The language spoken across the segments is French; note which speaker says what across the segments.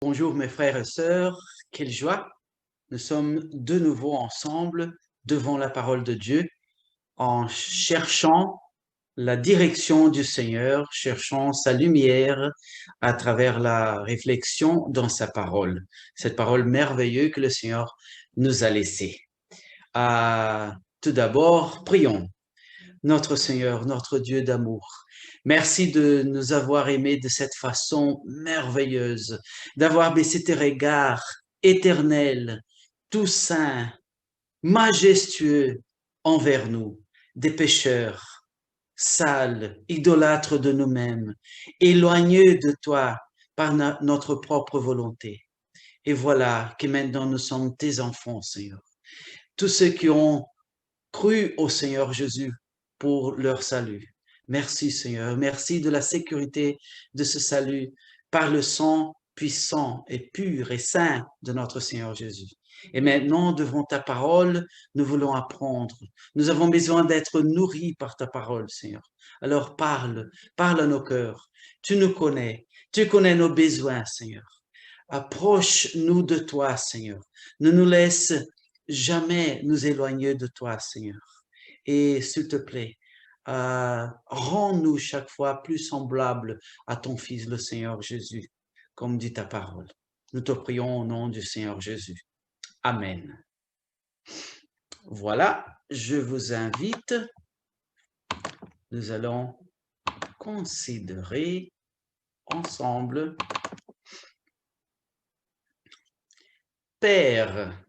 Speaker 1: Bonjour mes frères et sœurs, quelle joie! Nous sommes de nouveau ensemble devant la parole de Dieu en cherchant la direction du Seigneur, cherchant sa lumière à travers la réflexion dans sa parole, cette parole merveilleuse que le Seigneur nous a laissée. Tout d'abord, prions. Notre Seigneur, notre Dieu d'amour, merci de nous avoir aimés de cette façon merveilleuse, d'avoir baissé tes regards éternels, tout saints, majestueux envers nous, des pécheurs, sales, idolâtres de nous-mêmes, éloignés de toi par notre propre volonté. Et voilà que maintenant nous sommes tes enfants, Seigneur. Tous ceux qui ont cru au Seigneur Jésus pour leur salut. Merci Seigneur, merci de la sécurité de ce salut par le sang puissant et pur et saint de notre Seigneur Jésus. Et maintenant, devant ta parole, nous voulons apprendre. Nous avons besoin d'être nourris par ta parole, Seigneur. Alors parle, parle à nos cœurs. Tu nous connais, tu connais nos besoins, Seigneur. Approche-nous de toi, Seigneur. Ne nous laisse jamais nous éloigner de toi, Seigneur. Et s'il te plaît, rends-nous chaque fois plus semblables à ton Fils, le Seigneur Jésus, comme dit ta parole. Nous te prions au nom du Seigneur Jésus. Amen. Voilà, je vous invite, nous allons considérer ensemble Père.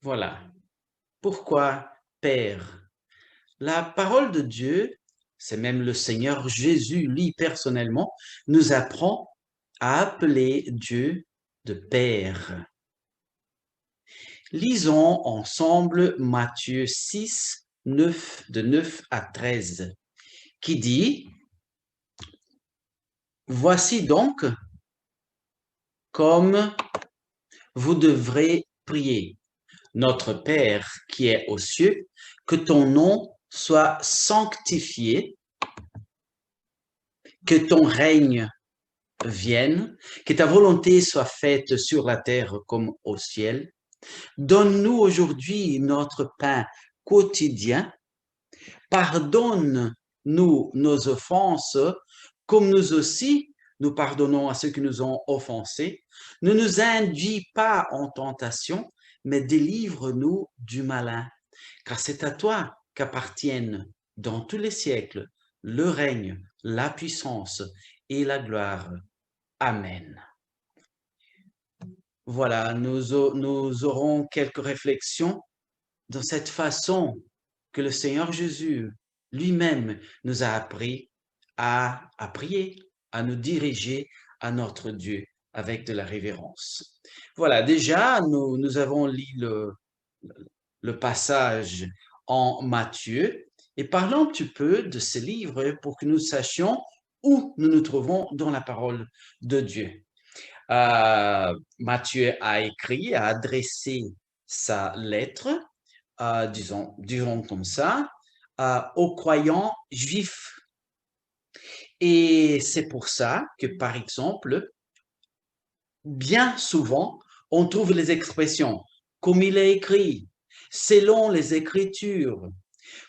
Speaker 1: Voilà. Pourquoi Père? La parole de Dieu, c'est même le Seigneur Jésus, lui personnellement, nous apprend à appeler Dieu de Père. Lisons ensemble Matthieu 6, 9, de 9 à 13, qui dit « Voici donc comme vous devrez prier. Notre Père qui est aux cieux, que ton nom soit sanctifié, que ton règne vienne, que ta volonté soit faite sur la terre comme au ciel. Donne-nous aujourd'hui notre pain quotidien. Pardonne-nous nos offenses, comme nous aussi nous pardonnons à ceux qui nous ont offensés. Ne nous induis pas en tentation, mais délivre-nous du malin. Car c'est à toi qu'appartiennent dans tous les siècles le règne, la puissance et la gloire. Amen. Voilà, nous aurons quelques réflexions dans cette façon que le Seigneur Jésus lui-même nous a appris à prier, à nous diriger à notre Dieu avec de la révérence. Voilà, déjà, nous avons lu le passage en Matthieu et parlons un petit peu de ce livre pour que nous sachions où nous nous trouvons dans la parole de Dieu. Matthieu a écrit, a adressé sa lettre, disons comme ça, aux croyants juifs. Et c'est pour ça que, par exemple, bien souvent, on trouve les expressions « comme il est écrit »,« selon les Écritures »,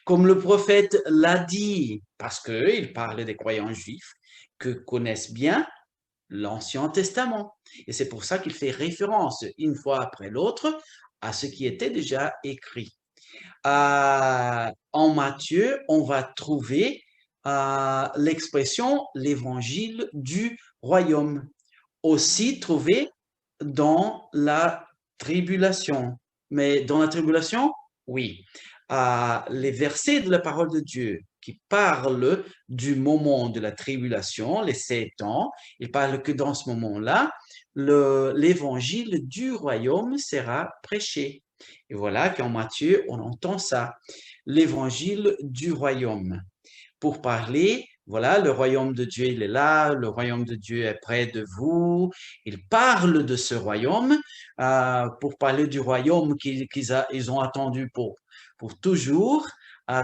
Speaker 1: comme le prophète l'a dit, parce qu'il parle des croyants juifs que connaissent bien l'Ancien Testament. Et c'est pour ça qu'il fait référence une fois après l'autre à ce qui était déjà écrit. En Matthieu, on va trouver l'expression l'évangile du royaume, aussi trouvé dans la tribulation. Mais dans la tribulation, oui, les versets de la parole de Dieu qui parlent du moment de la tribulation, les 7 ans, ils parlent que dans ce moment-là, l'évangile du royaume sera prêché. Et voilà qu'en Matthieu, on entend ça, l'évangile du royaume. Pour parler, voilà, le royaume de Dieu, il est là, le royaume de Dieu est près de vous. Il parle de ce royaume pour parler du royaume qu'ils ont attendu pour toujours.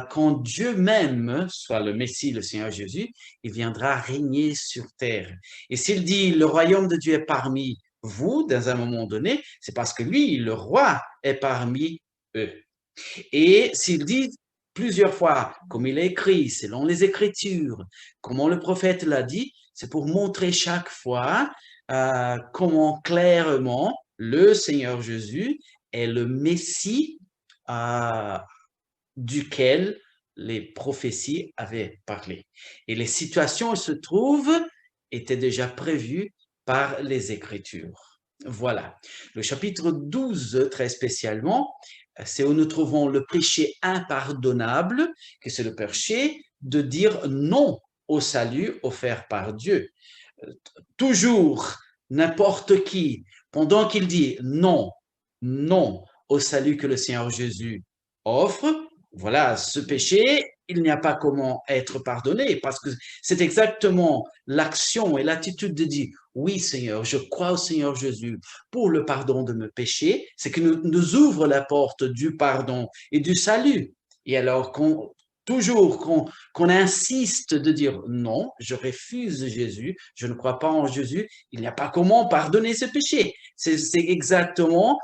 Speaker 1: Quand Dieu même, soit le Messie, le Seigneur Jésus, il viendra régner sur terre. Et s'il dit, le royaume de Dieu est parmi vous, dans un moment donné, c'est parce que lui, le roi, est parmi eux. Et s'il dit plusieurs fois, comme il est écrit, selon les Écritures, comment le prophète l'a dit, c'est pour montrer chaque fois comment clairement le Seigneur Jésus est le Messie euh, duquel les prophéties avaient parlé. Et les situations où se trouvent étaient déjà prévues par les Écritures. Voilà. Le chapitre 12, très spécialement, c'est où nous trouvons le péché impardonnable, que c'est le péché de dire non au salut offert par Dieu. Toujours, n'importe qui, pendant qu'il dit non, non au salut que le Seigneur Jésus offre, voilà, ce péché, il n'y a pas comment être pardonné parce que c'est exactement l'action et l'attitude de dire oui Seigneur, je crois au Seigneur Jésus pour le pardon de mes péchés, c'est que nous ouvre la porte du pardon et du salut. Et alors toujours qu'on insiste de dire non, je refuse Jésus, je ne crois pas en Jésus, il n'y a pas comment pardonner ce péché. C'est exactement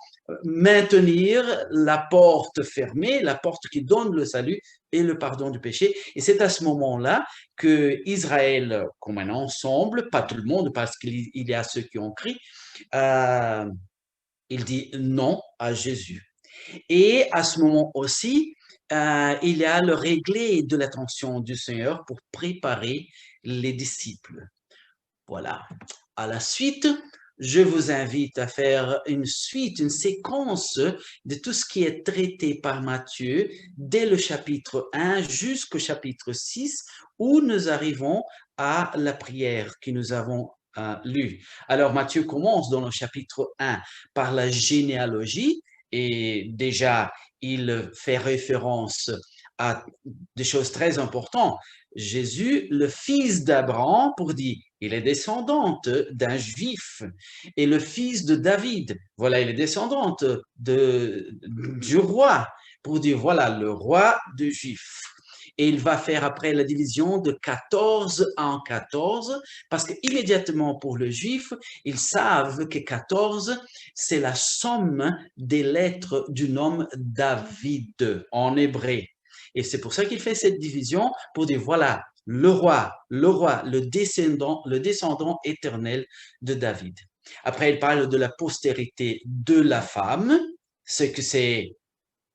Speaker 1: maintenir la porte fermée, la porte qui donne le salut et le pardon du péché. Et c'est à ce moment-là que Israël, comme un ensemble, pas tout le monde, parce qu'il y a ceux qui ont crié, il dit non à Jésus. Et à ce moment aussi, il y a le réglé de l'attention du Seigneur pour préparer les disciples. Voilà. À la suite, je vous invite à faire une suite, une séquence de tout ce qui est traité par Matthieu dès le chapitre 1 jusqu'au chapitre 6 où nous arrivons à la prière que nous avons lue. Alors Matthieu commence dans le chapitre 1 par la généalogie et déjà il fait référence à des choses très importantes. Jésus, le fils d'Abraham, pour dire, il est descendante d'un juif, et le fils de David, voilà, il est descendante du roi, pour dire, voilà, le roi de juif. Et il va faire après la division de 14 en 14, parce qu'immédiatement pour le juif, ils savent que 14, c'est la somme des lettres du nom David en hébreu. Et c'est pour ça qu'il fait cette division pour dire, voilà, le descendant éternel de David. Après, il parle de la postérité de la femme, ce que c'est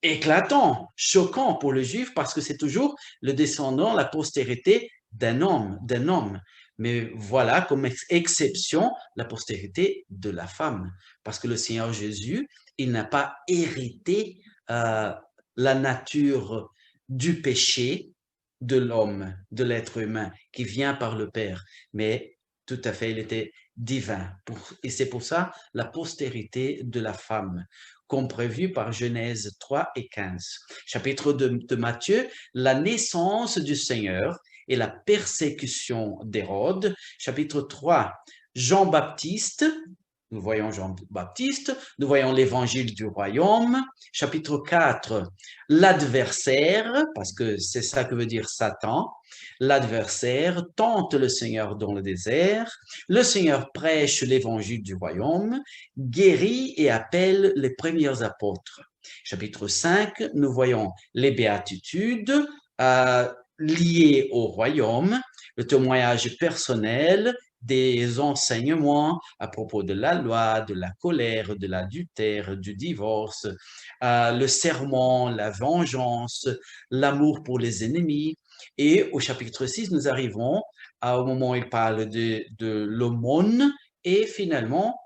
Speaker 1: éclatant, choquant pour le juif parce que c'est toujours le descendant, la postérité d'un homme. Mais voilà, comme exception, la postérité de la femme. Parce que le Seigneur Jésus, il n'a pas hérité la nature du péché de l'homme, de l'être humain, qui vient par le Père. Mais tout à fait, il était divin. Et c'est pour ça la postérité de la femme comme prévu par Genèse 3 et 15. Chapitre de Matthieu, la naissance du Seigneur et la persécution d'Hérode. Chapitre 3, Jean-Baptiste. Nous voyons Jean-Baptiste, nous voyons l'évangile du royaume. Chapitre 4, l'adversaire, parce que c'est ça que veut dire Satan. L'adversaire tente le Seigneur dans le désert. Le Seigneur prêche l'évangile du royaume, guérit et appelle les premiers apôtres. Chapitre 5, nous voyons les béatitudes liées au royaume, le témoignage personnel, des enseignements à propos de la loi, de la colère, de l'adultère, du divorce, le serment, la vengeance, l'amour pour les ennemis. Et au chapitre 6, nous arrivons au moment où il parle de l'aumône et finalement,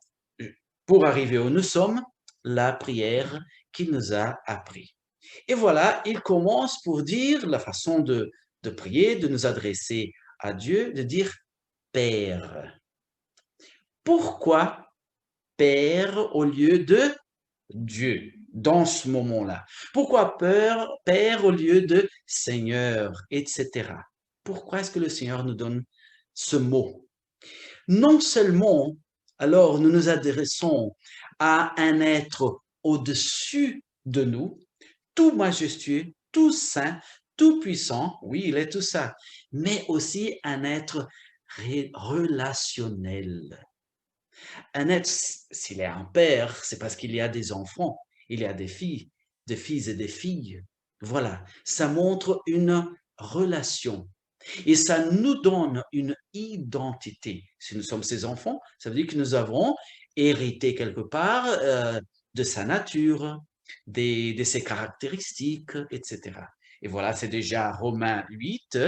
Speaker 1: pour arriver où nous sommes, la prière qu'il nous a appris. Et voilà, il commence pour dire la façon de prier, de nous adresser à Dieu, de dire Père. Pourquoi Père au lieu de Dieu dans ce moment-là? Pourquoi Père au lieu de Seigneur, etc. Pourquoi est-ce que le Seigneur nous donne ce mot? Non seulement, alors nous nous adressons à un être au-dessus de nous, tout majestueux, tout saint, tout puissant, oui, il est tout ça, mais aussi un être relationnel. Un être, s'il est un père, c'est parce qu'il y a des enfants, il y a des filles, des fils et des filles. Voilà, ça montre une relation et ça nous donne une identité. Si nous sommes ses enfants, ça veut dire que nous avons hérité quelque part de sa nature, de ses caractéristiques, etc. Et voilà, c'est déjà Romains 8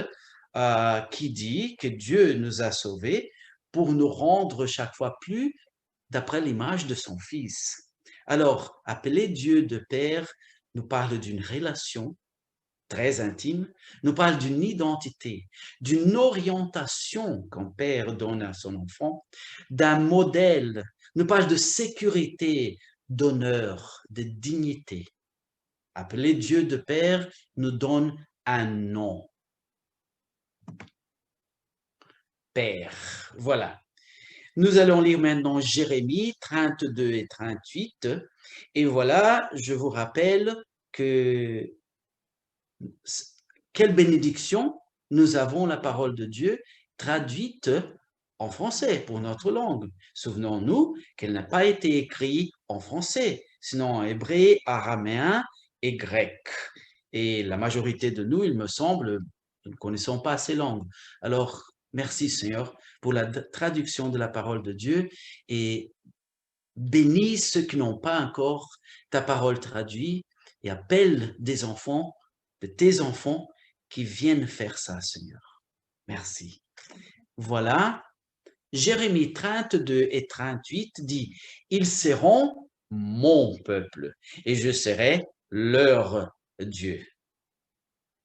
Speaker 1: qui dit que Dieu nous a sauvés pour nous rendre chaque fois plus d'après l'image de son Fils. Alors, appeler Dieu de Père nous parle d'une relation très intime, nous parle d'une identité, d'une orientation qu'un père donne à son enfant, d'un modèle, nous parle de sécurité, d'honneur, de dignité. Appeler Dieu de Père nous donne un nom. Père. Voilà. Nous allons lire maintenant Jérémie 32 et 38. Et voilà, je vous rappelle que quelle bénédiction nous avons la parole de Dieu traduite en français pour notre langue. Souvenons-nous qu'elle n'a pas été écrite en français, sinon en hébreu, araméen et grec. Et la majorité de nous, il me semble, nous ne connaissons pas ces langues. Alors, merci Seigneur pour la traduction de la parole de Dieu et bénis ceux qui n'ont pas encore ta parole traduite et appelle des enfants, de tes enfants qui viennent faire ça, Seigneur. Merci. Voilà, Jérémie 32 et 38 dit, « Ils seront mon peuple et je serai leur Dieu. »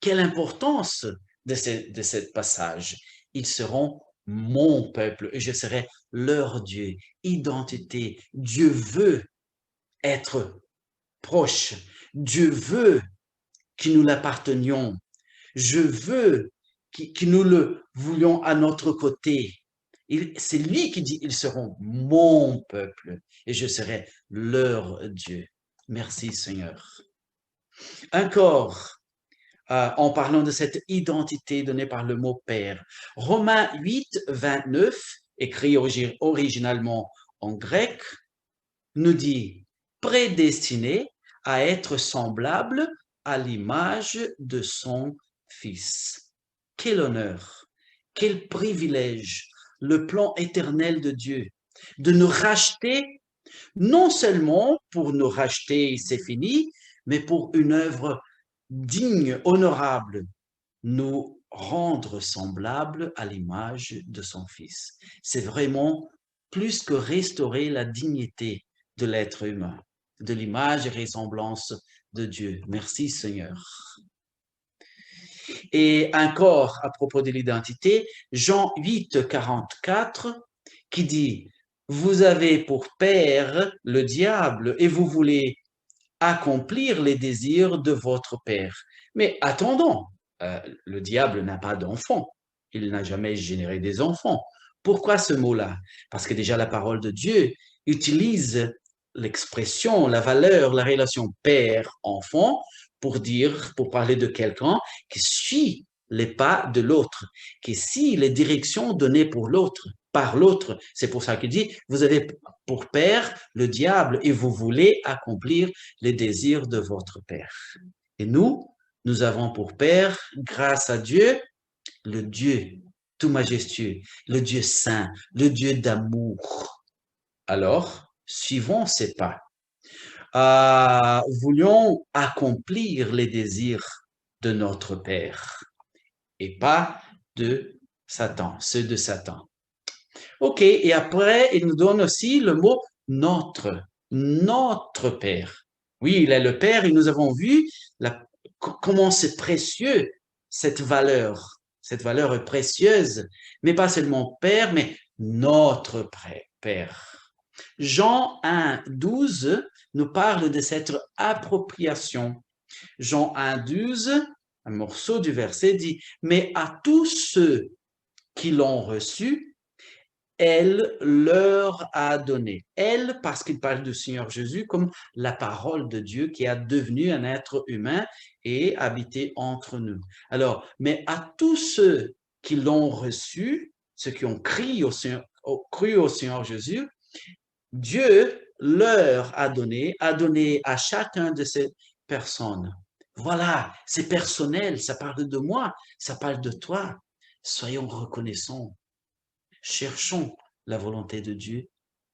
Speaker 1: Quelle importance de ce passage. Ils seront mon peuple et je serai leur Dieu. Identité. Dieu veut être proche. Dieu veut que nous l'appartenions. Je veux que nous le voulions à notre côté. C'est lui qui dit, ils seront mon peuple et je serai leur Dieu. Merci Seigneur. Encore, en parlant de cette identité donnée par le mot Père. Romains 8, 29, écrit originalement en grec, nous dit « prédestiné à être semblable à l'image de son Fils ». Quel honneur, quel privilège, le plan éternel de Dieu, de nous racheter, non seulement pour nous racheter, c'est fini, mais pour une œuvre digne, honorable, nous rendre semblables à l'image de son Fils. C'est vraiment plus que restaurer la dignité de l'être humain, de l'image et ressemblance de Dieu. Merci Seigneur. Et encore à propos de l'identité, Jean 8, 44, qui dit « Vous avez pour père le diable et vous voulez accomplir les désirs de votre père. » Mais attendons, le diable n'a pas d'enfant. Il n'a jamais généré des enfants. Pourquoi ce mot-là? Parce que déjà la parole de Dieu utilise l'expression, la valeur, la relation père-enfant pour dire, pour parler de quelqu'un qui suit les pas de l'autre, qui suit les directions données pour l'autre, par l'autre. C'est pour ça qu'il dit, vous avez pour père le diable et vous voulez accomplir les désirs de votre père. Et nous avons pour père, grâce à Dieu, le Dieu tout majestueux, le Dieu saint, le Dieu d'amour. Alors, suivons ces pas. Voulions accomplir les désirs de notre Père et pas de Satan, ceux de Satan. Ok, et après, il nous donne aussi le mot notre, notre Père. Oui, il est le Père et nous avons vu comment c'est précieux cette valeur est précieuse, mais pas seulement Père, mais notre Père. Jean 1, 12 nous parle de cette appropriation. Jean 1, 12, un morceau du verset dit, « Mais à tous ceux qui l'ont reçu, elle leur a donné. » Elle, parce qu'il parle du Seigneur Jésus comme la parole de Dieu qui a devenu un être humain et habité entre nous. Alors, mais à tous ceux qui l'ont reçu, ceux qui ont cru au Seigneur Jésus, Dieu leur a donné à chacun de ces personnes. Voilà, c'est personnel, ça parle de moi, ça parle de toi. Soyons reconnaissants, cherchons la volonté de Dieu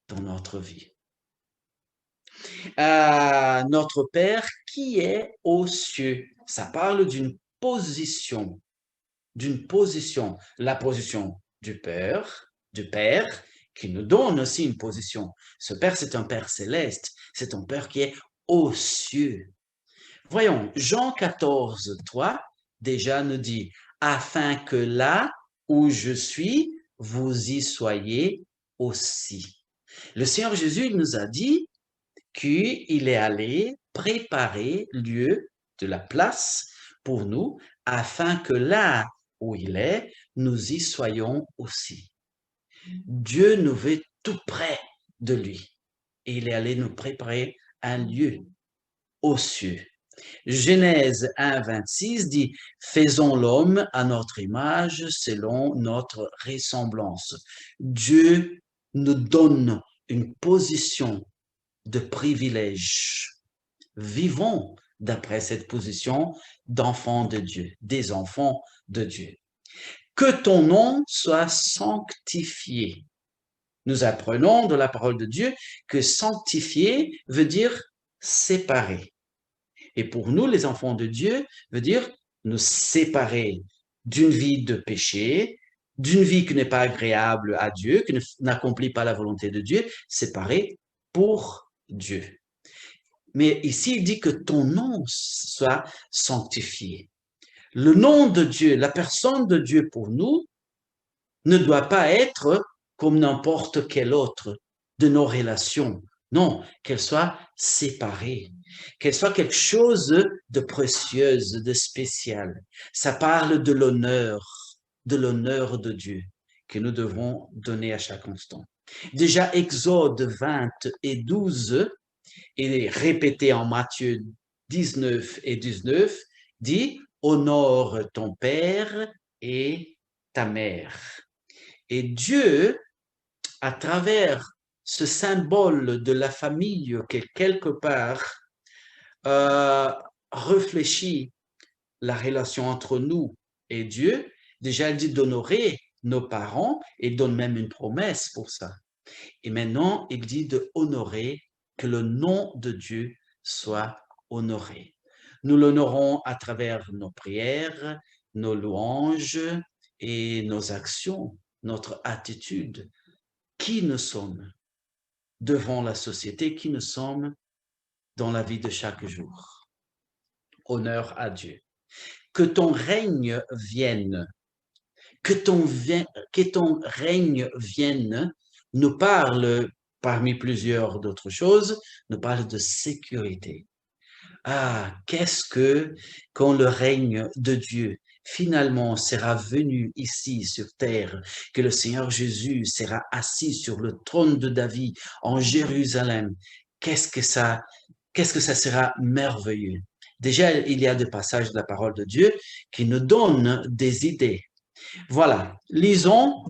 Speaker 1: dans notre vie. Notre Père qui est aux cieux, ça parle d'une position, la position du Père qui nous donne aussi une position. Ce Père, c'est un Père céleste, c'est un Père qui est aux cieux. Voyons, Jean 14, 3, déjà nous dit, afin que là où je suis, vous y soyez aussi. Le Seigneur Jésus nous a dit qu'il est allé préparer lieu de la place pour nous, afin que là où il est, nous y soyons aussi. Dieu nous veut tout près de lui. Et il est allé nous préparer un lieu aux cieux. Genèse 1, 26 dit « Faisons l'homme à notre image selon notre ressemblance ». Dieu nous donne une position de privilège. Vivons d'après cette position d'enfants de Dieu, des enfants de Dieu. Que ton nom soit sanctifié. Nous apprenons de la parole de Dieu que sanctifier veut dire séparer. Et pour nous, les enfants de Dieu, veut dire nous séparer d'une vie de péché, d'une vie qui n'est pas agréable à Dieu, qui n'accomplit pas la volonté de Dieu, séparer pour Dieu. Mais ici, il dit que ton nom soit sanctifié. Le nom de Dieu, la personne de Dieu pour nous, ne doit pas être comme n'importe quel autre de nos relations. Non, qu'elle soit séparée, qu'elle soit quelque chose de précieuse, de spécial. Ça parle de l'honneur de Dieu que nous devons donner à chaque instant. Déjà, Exode 20 et 12 et répété en Matthieu 19 et 19, dit « Honore ton père et ta mère ». Et Dieu, à travers ce symbole de la famille qui quelque part réfléchit la relation entre nous et Dieu, déjà il dit d'honorer nos parents et donne même une promesse pour ça. Et maintenant, il dit de honorer, que le nom de Dieu soit honoré. Nous l'honorons à travers nos prières, nos louanges et nos actions, notre attitude. Qui nous sommes devant la société, qui nous sommes dans la vie de chaque jour. Honneur à Dieu. Que ton règne vienne, que ton règne vienne, nous parle, parmi plusieurs d'autres choses, nous parle de sécurité. Ah, qu'est-ce que quand le règne de Dieu finalement sera venu ici sur terre, que le Seigneur Jésus sera assis sur le trône de David en Jérusalem, qu'est-ce que ça sera merveilleux. Déjà, il y a des passages de la parole de Dieu qui nous donnent des idées. Voilà, lisons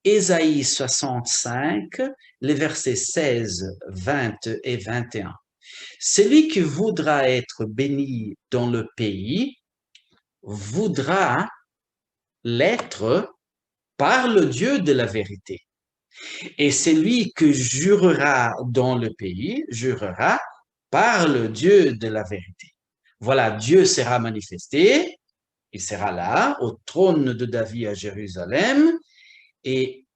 Speaker 1: Ésaïe 65, les versets 16, 20 et 21. Celui qui voudra être béni dans le pays voudra l'être par le Dieu de la vérité. Et celui qui jurera dans le pays jurera par le Dieu de la vérité. Voilà, Dieu sera manifesté, il sera là, au trône de David à Jérusalem, et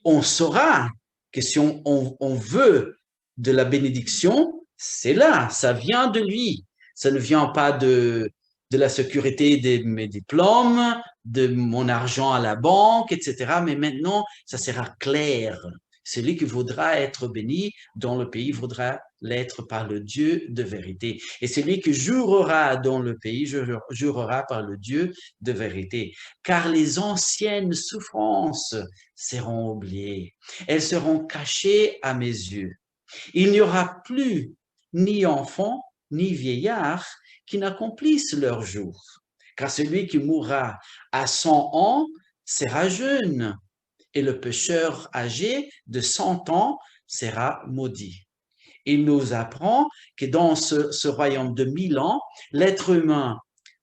Speaker 1: on saura que si on veut de la bénédiction, c'est là, ça vient de lui. Ça ne vient pas de la sécurité de mes diplômes, de mon argent à la banque, etc. Mais maintenant, ça sera clair. Celui qui voudra être béni dans le pays voudra l'être par le Dieu de vérité. Et celui qui jurera dans le pays jurera par le Dieu de vérité. Car les anciennes souffrances seront oubliées. Elles seront cachées à mes yeux. Il n'y aura plus ni enfants, ni vieillards qui n'accomplissent leur jour. Car celui qui mourra à 100 ans sera jeune, et le pécheur âgé de 100 ans sera maudit. Il nous apprend que dans ce royaume de 1000 ans, l'être humain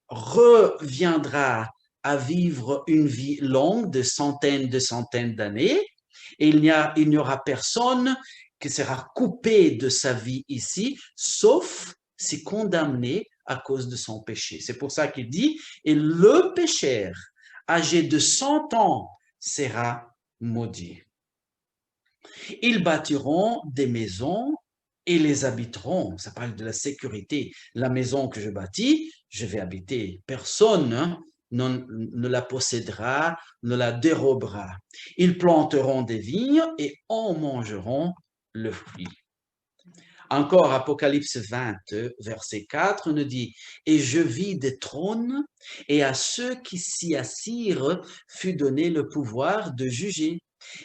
Speaker 1: reviendra à vivre une vie longue de centaines d'années, et il n'y aura personne qui sera coupé de sa vie ici, sauf si condamné à cause de son péché. C'est pour ça qu'il dit, et le pécheur âgé de 100 ans sera maudit. Ils bâtiront des maisons et les habiteront. Ça parle de la sécurité. La maison que je bâtis, je vais habiter. Personne ne la possédera, ne la dérobera. Ils planteront des vignes et en mangeront le fruit. Encore, Apocalypse 20, verset 4, nous dit « Et je vis des trônes, et à ceux qui s'y assirent fut donné le pouvoir de juger.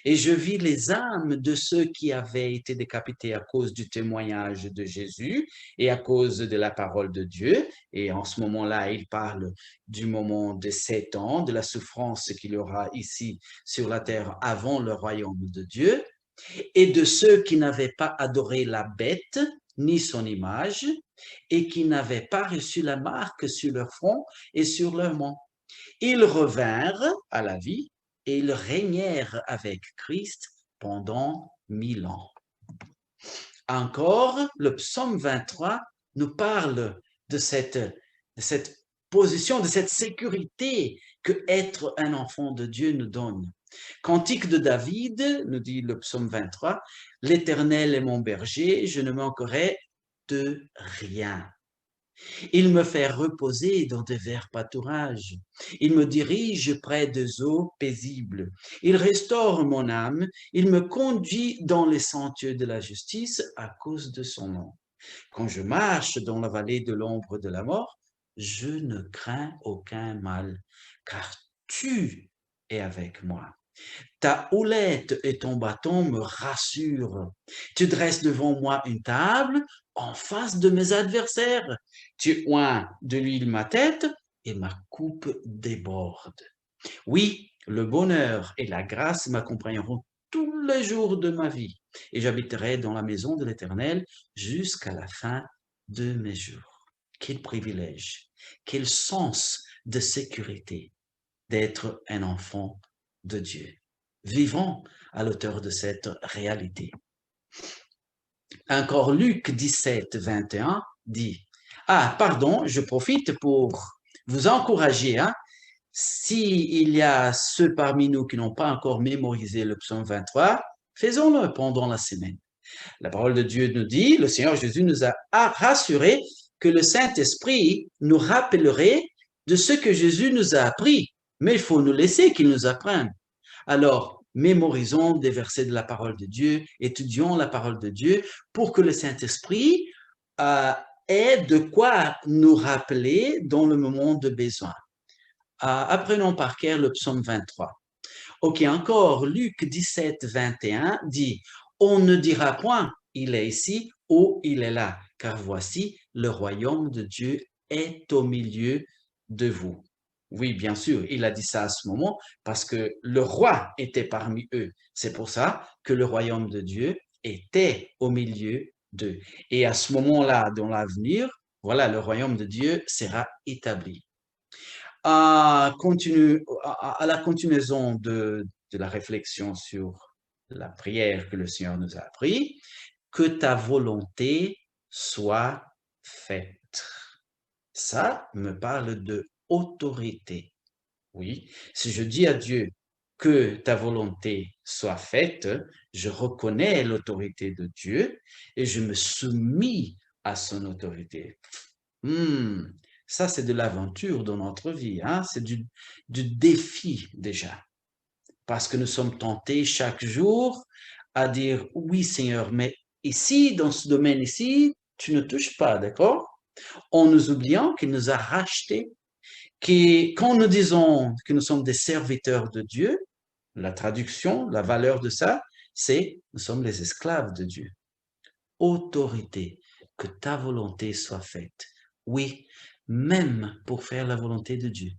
Speaker 1: Et je vis les âmes de ceux qui avaient été décapités à cause du témoignage de Jésus et à cause de la parole de Dieu. » Et en ce moment-là, il parle du moment de 7 ans, de la souffrance qu'il y aura ici sur la terre avant le royaume de Dieu, et de ceux qui n'avaient pas adoré la bête ni son image, et qui n'avaient pas reçu la marque sur leur front et sur leur main. Ils revinrent à la vie et ils régnèrent avec Christ pendant 1000 ans. Encore, le psaume 23 nous parle de cette position, de cette sécurité que être un enfant de Dieu nous donne. Cantique de David, nous dit le psaume 23, « L'Éternel est mon berger, je ne manquerai de rien. Il me fait reposer dans de verts pâturages. Il me dirige près des eaux paisibles. Il restaure mon âme. Il me conduit dans les sentiers de la justice à cause de son nom. Quand je marche dans la vallée de l'ombre de la mort, je ne crains aucun mal, car tu es avec moi. Ta houlette et ton bâton me rassurent. Tu dresses devant moi une table en face de mes adversaires. Tu oins de l'huile ma tête et ma coupe déborde. Oui, le bonheur et la grâce m'accompagneront tous les jours de ma vie et j'habiterai dans la maison de l'Éternel jusqu'à la fin de mes jours. Quel privilège, quel sens de sécurité d'être un enfant de Dieu. Vivons à l'auteur de cette réalité. Encore Luc 17, 21 dit, « Ah, pardon, je profite pour vous encourager, hein, s'il y a ceux parmi nous qui n'ont pas encore mémorisé le psaume 23, faisons-le pendant la semaine. La parole de Dieu nous dit, le Seigneur Jésus nous a rassuré que le Saint-Esprit nous rappellerait de ce que Jésus nous a appris, mais il faut nous laisser qu'il nous apprenne. Alors, mémorisons des versets de la parole de Dieu, étudions la parole de Dieu pour que le Saint-Esprit ait de quoi nous rappeler dans le moment de besoin. Apprenons par cœur le psaume 23. Ok, encore, Luc 17, 21 dit, « On ne dira point, il est ici ou il est là, car voici, le royaume de Dieu est au milieu de vous. » Oui, bien sûr, il a dit ça à ce moment parce que le roi était parmi eux. C'est pour ça que le royaume de Dieu était au milieu d'eux. Et à ce moment-là, dans l'avenir, voilà, le royaume de Dieu sera établi. À la continuation de la réflexion sur la prière que le Seigneur nous a appris, que ta volonté soit faite. Ça me parle de autorité. Oui, si je dis à Dieu que ta volonté soit faite, je reconnais l'autorité de Dieu et je me soumis à son autorité. Ça, c'est de l'aventure dans notre vie, hein? C'est du défi déjà. Parce que nous sommes tentés chaque jour à dire, oui Seigneur, mais ici, dans ce domaine ici, tu ne touches pas, d'accord? En nous oubliant qu'il nous a rachetés, que quand nous disons que nous sommes des serviteurs de Dieu, la traduction, la valeur de ça, c'est nous sommes les esclaves de Dieu. Autorité, que ta volonté soit faite. Oui, même pour faire la volonté de Dieu,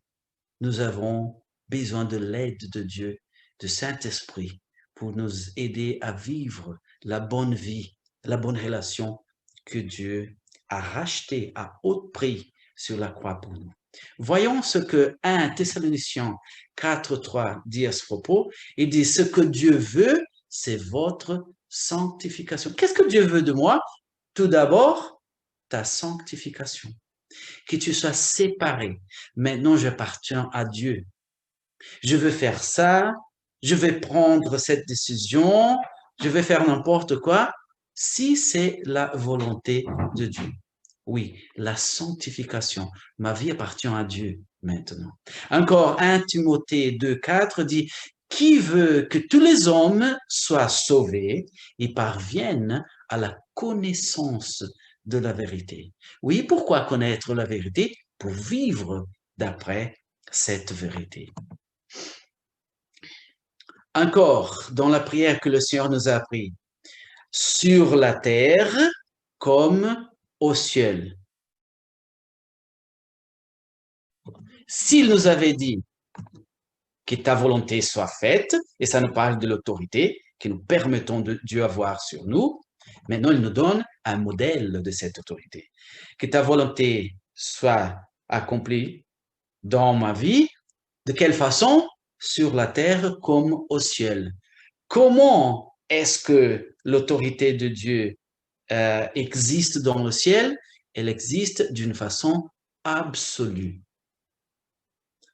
Speaker 1: nous avons besoin de l'aide de Dieu du Saint-Esprit pour nous aider à vivre la bonne vie, la bonne relation que Dieu a rachetée à haut prix sur la croix pour nous. Voyons ce que 1 Thessaloniciens 4.3 dit à ce propos. Il dit, ce que Dieu veut, c'est votre sanctification. Qu'est-ce que Dieu veut de moi? Tout d'abord, ta sanctification. Que tu sois séparé. Maintenant, j'appartiens à Dieu. Je veux faire ça, je vais prendre cette décision, je vais faire n'importe quoi, si c'est la volonté de Dieu. Oui, la sanctification. Ma vie appartient à Dieu maintenant. Encore 1 Timothée 2.4 dit, qui veut que tous les hommes soient sauvés et parviennent à la connaissance de la vérité. Oui, pourquoi connaître la vérité? Pour vivre d'après cette vérité. Encore, dans la prière que le Seigneur nous a appris, sur la terre comme au ciel. S'il nous avait dit que ta volonté soit faite, et ça nous parle de l'autorité que nous permettons de Dieu avoir sur nous, maintenant il nous donne un modèle de cette autorité. Que ta volonté soit accomplie dans ma vie, de quelle façon? Sur la terre comme au ciel. Comment est-ce que l'autorité de Dieu existe dans le ciel? Elle existe d'une façon absolue.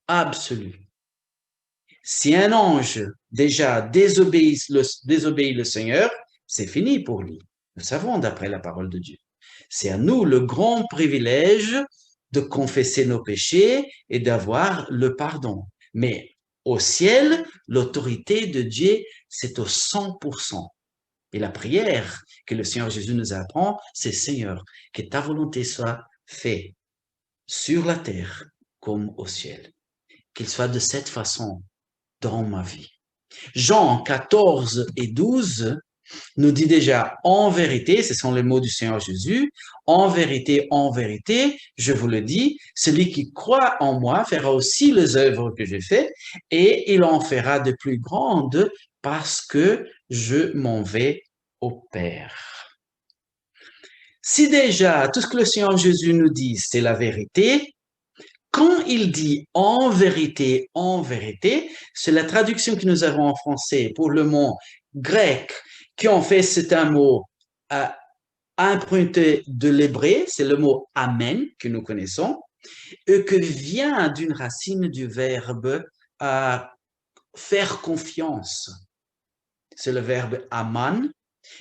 Speaker 1: Absolue. Si un ange déjà désobéit le Seigneur, c'est fini pour lui. Nous savons d'après la parole de Dieu. C'est à nous le grand privilège de confesser nos péchés et d'avoir le pardon. Mais au ciel, l'autorité de Dieu, c'est au 100%. Et la prière que le Seigneur Jésus nous apprend, c'est Seigneur, que ta volonté soit faite sur la terre comme au ciel. Qu'il soit de cette façon dans ma vie. Jean 14 et 12 nous dit déjà, en vérité, ce sont les mots du Seigneur Jésus, en vérité, je vous le dis, celui qui croit en moi fera aussi les œuvres que j'ai faites et il en fera de plus grandes parce que je m'en vais au Père. Si déjà tout ce que le Seigneur Jésus nous dit, c'est la vérité, quand il dit en vérité, c'est la traduction que nous avons en français pour le mot grec, qui en fait c'est un mot emprunté de l'hébreu, c'est le mot amen que nous connaissons, et que vient d'une racine du verbe faire confiance. C'est le verbe aman.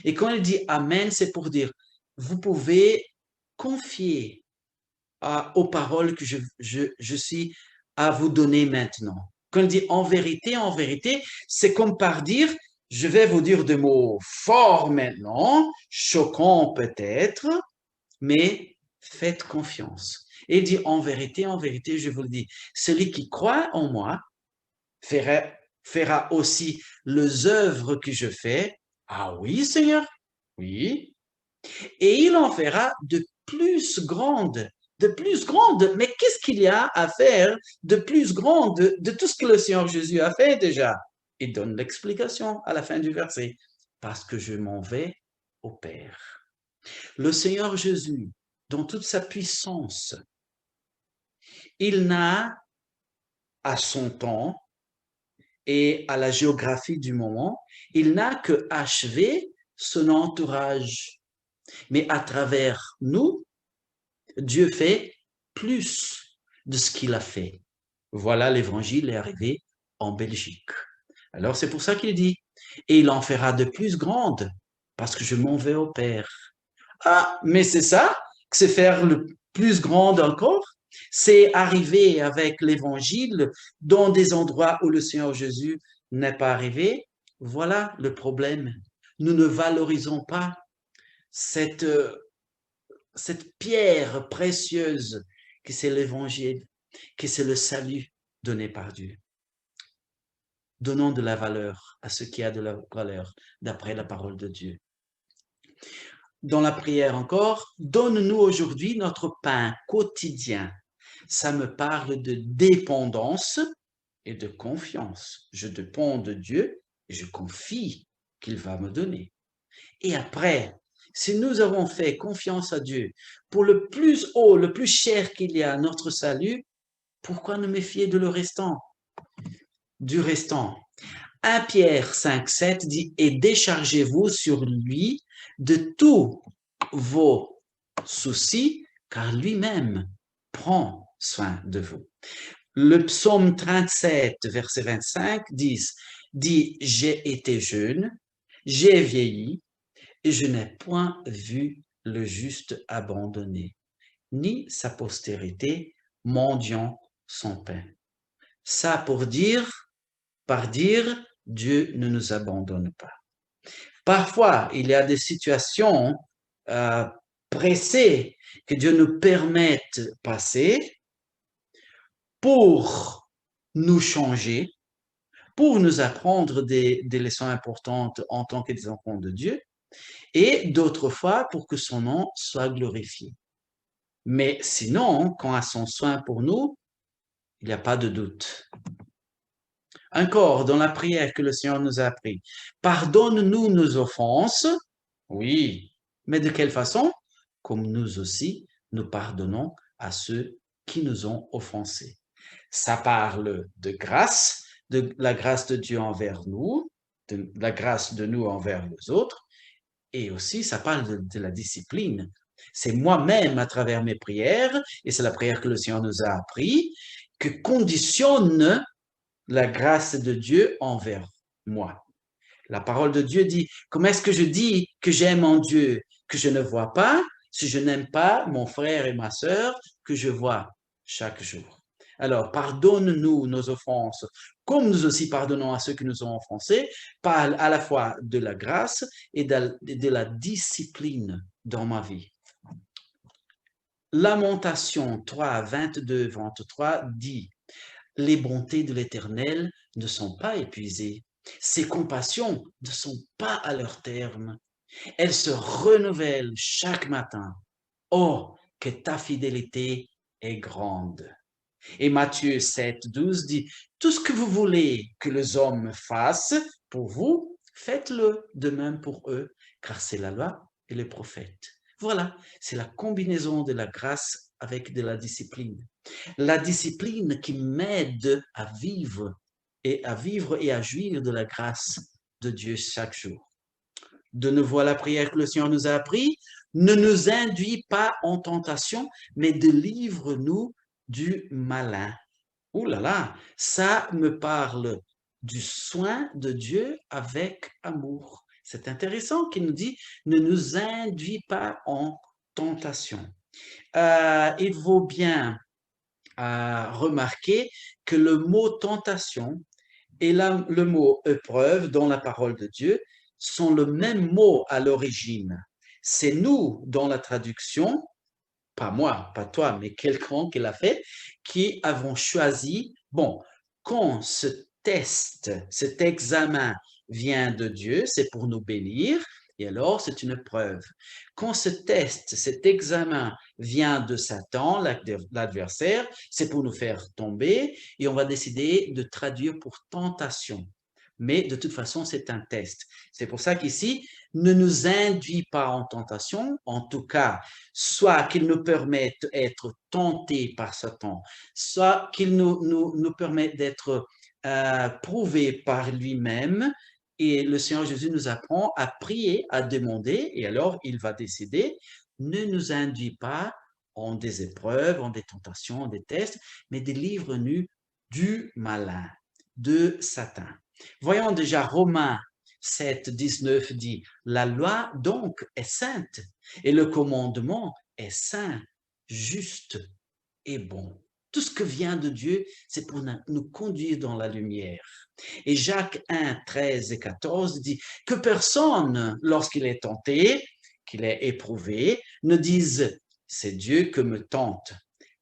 Speaker 1: Et quand il dit amen, c'est pour dire, vous pouvez confier aux paroles que je suis à vous donner maintenant. Quand il dit en vérité, c'est comme par dire, je vais vous dire des mots forts maintenant, choquants peut-être, mais faites confiance. Et il dit en vérité, je vous le dis, celui qui croit en moi fera aussi les œuvres que je fais. Ah oui, Seigneur, oui. Et il en fera de plus grandes. Mais qu'est-ce qu'il y a à faire de plus grande de tout ce que le Seigneur Jésus a fait déjà? Il donne l'explication à la fin du verset. Parce que je m'en vais au Père. Le Seigneur Jésus, dans toute sa puissance, il n'a, à son temps et à la géographie du moment, il n'a que achevé son entourage. Mais à travers nous, Dieu fait plus de ce qu'il a fait. Voilà, l'évangile est arrivé en Belgique. Alors c'est pour ça qu'il dit, et il en fera de plus grandes, parce que je m'en vais au Père. Ah, mais c'est ça, que c'est faire le plus grand encore, c'est arriver avec l'évangile dans des endroits où le Seigneur Jésus n'est pas arrivé. Voilà le problème. Nous ne valorisons pas cette pierre précieuse que c'est l'évangile, que c'est le salut donné par Dieu. Donnons de la valeur à ce qui a de la valeur d'après la parole de Dieu. Dans la prière encore, donne-nous aujourd'hui notre pain quotidien. Ça me parle de dépendance et de confiance. Je dépends de Dieu et je confie qu'il va me donner. Et après, si nous avons fait confiance à Dieu pour le plus haut, le plus cher qu'il y a, notre salut, pourquoi nous méfier de le restant, du restant? 1 Pierre 5,7 dit « Et déchargez-vous sur lui de tous vos soucis, car lui-même prend soin de vous. » Le psaume 37, verset 25 dit « J'ai été jeune, j'ai vieilli, et je n'ai point vu le juste abandonné, ni sa postérité mendiant son pain. » Ça par dire, Dieu ne nous abandonne pas. Parfois, il y a des situations pressées que Dieu nous permette de passer pour nous changer, pour nous apprendre des leçons importantes en tant que des enfants de Dieu, et d'autres fois pour que son nom soit glorifié. Mais sinon, quand à son soin pour nous, il n'y a pas de doute. Encore dans la prière que le Seigneur nous a appris, pardonne-nous nos offenses, oui, mais de quelle façon? Comme nous aussi, nous pardonnons à ceux qui nous ont offensés. Ça parle de grâce, de la grâce de Dieu envers nous, de la grâce de nous envers les autres, et aussi ça parle de la discipline. C'est moi-même à travers mes prières, et c'est la prière que le Seigneur nous a appris, que conditionne la grâce de Dieu envers moi. La parole de Dieu dit, comment est-ce que je dis que j'aime en Dieu, que je ne vois pas, si je n'aime pas mon frère et ma sœur que je vois chaque jour? Alors, pardonne-nous nos offenses, comme nous aussi pardonnons à ceux qui nous ont offensés, parle à la fois de la grâce et de la discipline dans ma vie. Lamentation 3, 22, 23 dit « Les bontés de l'Éternel ne sont pas épuisées, ses compassions ne sont pas à leur terme. Elles se renouvellent chaque matin. Oh, que ta fidélité est grande. » Et Matthieu 7, 12 dit « Tout ce que vous voulez que les hommes fassent pour vous, faites-le de même pour eux, car c'est la loi et les prophètes. » Voilà, c'est la combinaison de la grâce avec de la discipline. La discipline qui m'aide à vivre et à jouir de la grâce de Dieu chaque jour. De nouveau, la prière que le Seigneur nous a appris, ne nous induis pas en tentation, mais délivre-nous du malin. Ouh là là, ça me parle du soin de Dieu avec amour. C'est intéressant qu'il nous dit, ne nous induis pas en tentation. Il vaut bien remarquer que le mot tentation et le mot épreuve dans la parole de Dieu sont le même mot à l'origine. C'est nous, dans la traduction, pas moi, pas toi, mais quelqu'un qui l'a fait, qui avons choisi, bon, quand ce test, cet examen vient de Dieu, c'est pour nous bénir, et alors c'est une preuve. Quand ce test, cet examen vient de Satan, l'adversaire, c'est pour nous faire tomber, et on va décider de traduire pour tentation. Mais de toute façon, c'est un test. C'est pour ça qu'ici, ne nous induit pas en tentation, en tout cas, soit qu'il nous permette d'être tentés par Satan, soit qu'il nous permette d'être prouvés par lui-même. Et le Seigneur Jésus nous apprend à prier, à demander, et alors il va décider, ne nous induit pas en des épreuves, en des tentations, en des tests, mais délivre-nous du malin, de Satan. Voyons déjà Romains 7, 19 dit, la loi donc est sainte et le commandement est saint, juste et bon. Tout ce que vient de Dieu, c'est pour nous conduire dans la lumière. Et Jacques 1, 13 et 14 dit que personne, lorsqu'il est tenté, qu'il est éprouvé, ne dise c'est Dieu que me tente,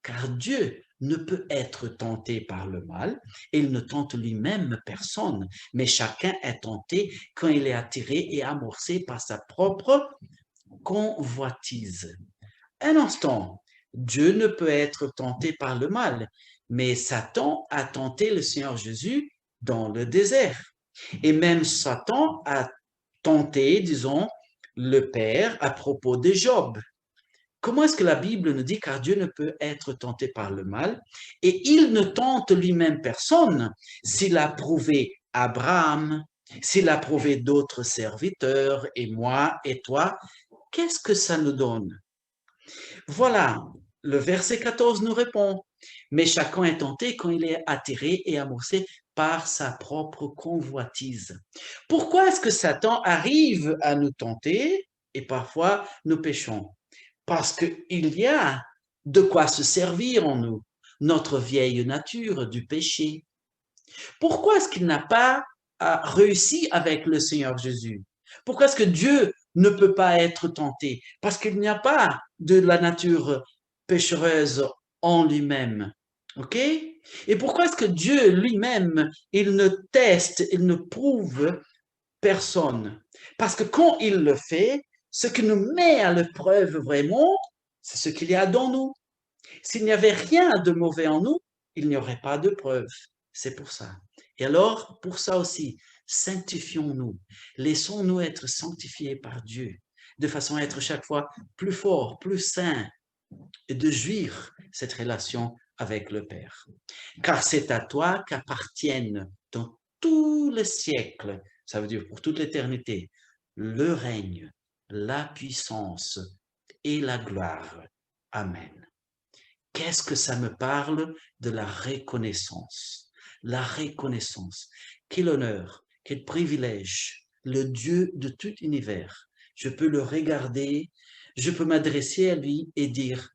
Speaker 1: car Dieu ne peut être tenté par le mal, et il ne tente lui-même personne, mais chacun est tenté quand il est attiré et amorcé par sa propre convoitise. Un instant, Dieu ne peut être tenté par le mal, mais Satan a tenté le Seigneur Jésus dans le désert. Et même Satan a tenté, disons, le Père à propos de Job. Comment est-ce que la Bible nous dit car Dieu ne peut être tenté par le mal et il ne tente lui-même personne s'il a prouvé Abraham, s'il a prouvé d'autres serviteurs et moi et toi, qu'est-ce que ça nous donne? Voilà, le verset 14 nous répond, mais chacun est tenté quand il est attiré et amorcé par sa propre convoitise. Pourquoi est-ce que Satan arrive à nous tenter et parfois nous péchons? Parce qu'il y a de quoi se servir en nous, notre vieille nature du péché. Pourquoi est-ce qu'il n'a pas réussi avec le Seigneur Jésus? Pourquoi est-ce que Dieu ne peut pas être tenté? Parce qu'il n'y a pas de la nature péchereuse en lui-même. OK? Et pourquoi est-ce que Dieu lui-même, il ne teste, il ne prouve personne? Parce que quand il le fait, ce qui nous met à l'épreuve vraiment, c'est ce qu'il y a dans nous. S'il n'y avait rien de mauvais en nous, il n'y aurait pas de preuve. C'est pour ça. Et alors, pour ça aussi, sanctifions-nous. Laissons-nous être sanctifiés par Dieu, de façon à être chaque fois plus fort, plus saint, et de jouir cette relation avec le Père. Car c'est à toi qu'appartiennent dans tous les siècles, ça veut dire pour toute l'éternité, le règne, la puissance et la gloire. Amen. Qu'est-ce que ça me parle de la reconnaissance? La reconnaissance. Quel honneur, quel privilège, le Dieu de tout univers. Je peux le regarder, je peux m'adresser à lui et dire,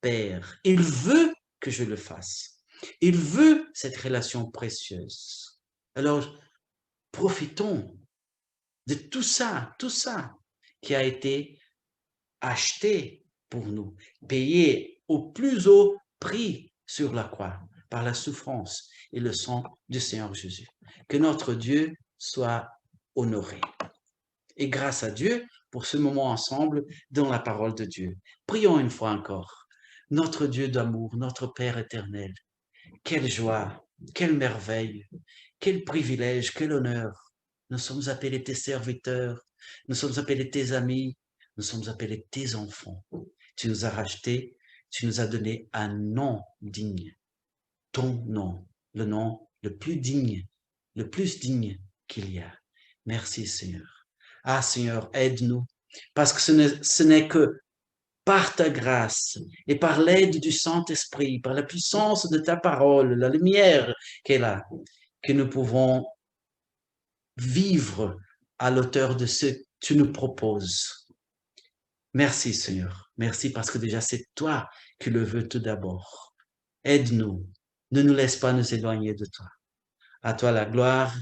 Speaker 1: Père, il veut que je le fasse. Il veut cette relation précieuse. Alors, profitons de tout ça qui a été acheté pour nous, payé au plus haut prix sur la croix par la souffrance et le sang du Seigneur Jésus. Que notre Dieu soit honoré. Et grâce à Dieu pour ce moment ensemble dans la parole de Dieu. Prions une fois encore. Notre Dieu d'amour, notre Père éternel, quelle joie, quelle merveille, quel privilège, quel honneur. Nous sommes appelés tes serviteurs, nous sommes appelés tes amis, nous sommes appelés tes enfants. Tu nous as rachetés, tu nous as donné un nom digne. Ton nom, le nom le plus digne qu'il y a. Merci Seigneur. Ah Seigneur, aide-nous, parce que ce n'est que par ta grâce et par l'aide du Saint-Esprit, par la puissance de ta parole, la lumière qu'elle a, que nous pouvons vivre à l'auteur de ce que tu nous proposes. Merci Seigneur, merci parce que déjà c'est toi qui le veux tout d'abord. Aide-nous, ne nous laisse pas nous éloigner de toi. À toi la gloire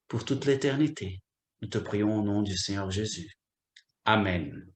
Speaker 1: pour toute l'éternité. Nous te prions au nom du Seigneur Jésus. Amen.